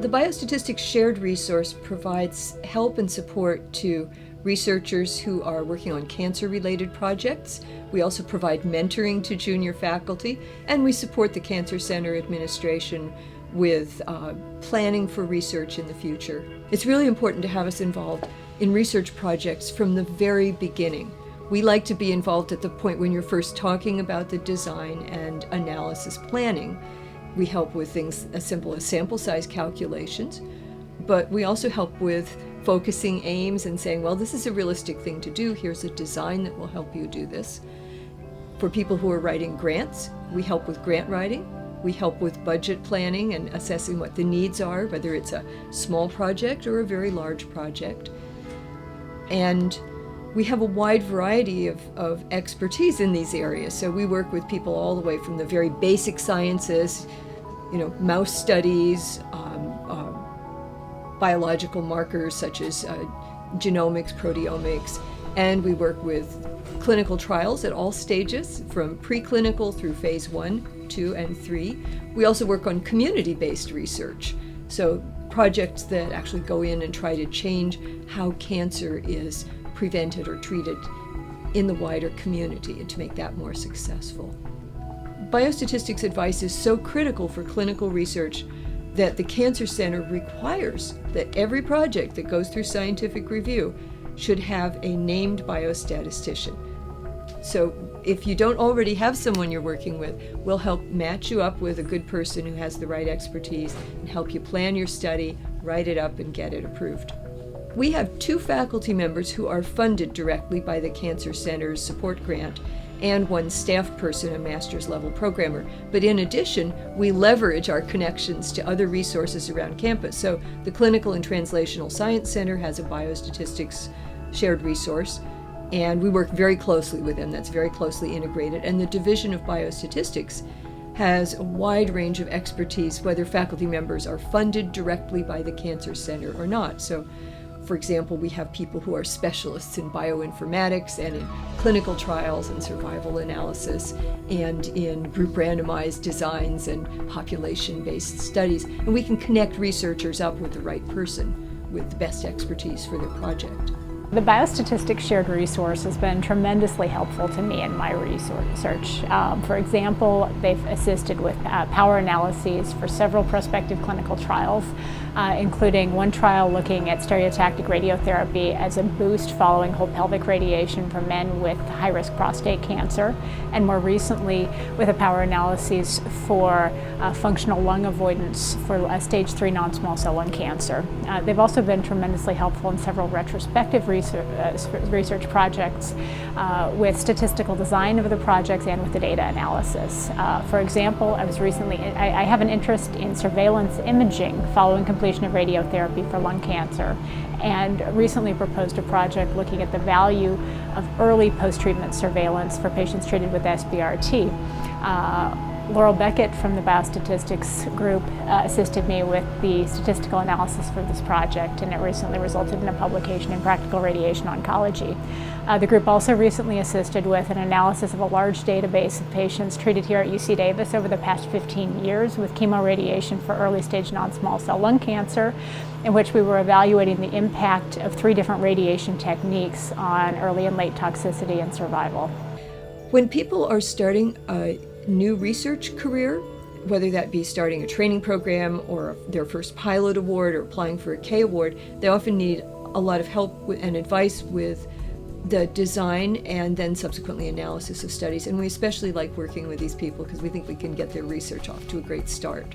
The Biostatistics Shared Resource provides help and support to researchers who are working on cancer-related projects. We also provide mentoring to junior faculty, and we support the Cancer Center administration with planning for research in the future. It's really important to have us involved in research projects from the very beginning. We like to be involved at the point when you're first talking about the design and analysis planning. We help with things as simple as sample size calculations, but we also help with focusing aims and saying, well, this is a realistic thing to do. Here's a design that will help you do this. For people who are writing grants, we help with grant writing. We help with budget planning and assessing what the needs are, whether it's a small project or a very large project. And we have a wide variety of expertise in these areas. So we work with people all the way from the very basic sciences, mouse studies, biological markers such as genomics, proteomics, and we work with clinical trials at all stages, from preclinical through phase 1, 2, and 3. We also work on community-based research, so projects that actually go in and try to change how cancer is prevented or treated in the wider community and to make that more successful. Biostatistics advice is so critical for clinical research that the Cancer Center requires that every project that goes through scientific review should have a named biostatistician. So if you don't already have someone you're working with, we'll help match you up with a good person who has the right expertise and help you plan your study, write it up, and get it approved. We have 2 faculty members who are funded directly by the Cancer Center's support grant, and 1 staff person, a master's level programmer. But in addition, we leverage our connections to other resources around campus. So the Clinical and Translational Science Center has a biostatistics shared resource, and we work very closely with them. That's very closely integrated. And the Division of Biostatistics has a wide range of expertise, whether faculty members are funded directly by the Cancer Center or not. So, for example, we have people who are specialists in bioinformatics and in clinical trials and survival analysis and in group randomized designs and population-based studies. And we can connect researchers up with the right person with the best expertise for their project. The Biostatistics Shared Resource has been tremendously helpful to me in my research. For example, they've assisted with power analyses for several prospective clinical trials, including one trial looking at stereotactic radiotherapy as a boost following whole pelvic radiation for men with high-risk prostate cancer, and more recently with a power analysis for functional lung avoidance for stage 3 non-small cell lung cancer. They've also been tremendously helpful in several retrospective research projects with statistical design of the projects and with the data analysis. For example, I have an interest in surveillance imaging following completion of radiotherapy for lung cancer, and recently proposed a project looking at the value of early post-treatment surveillance for patients treated with SBRT. Laurel Beckett from the Biostatistics group assisted me with the statistical analysis for this project, and it recently resulted in a publication in Practical Radiation Oncology. The group also recently assisted with an analysis of a large database of patients treated here at UC Davis over the past 15 years with chemoradiation for early stage non-small cell lung cancer, in which we were evaluating the impact of 3 different radiation techniques on early and late toxicity and survival. When people are starting a new research career, whether that be starting a training program or their first pilot award or applying for a K award, they often need a lot of help and advice with the design and then subsequently analysis of studies. And we especially like working with these people because we think we can get their research off to a great start.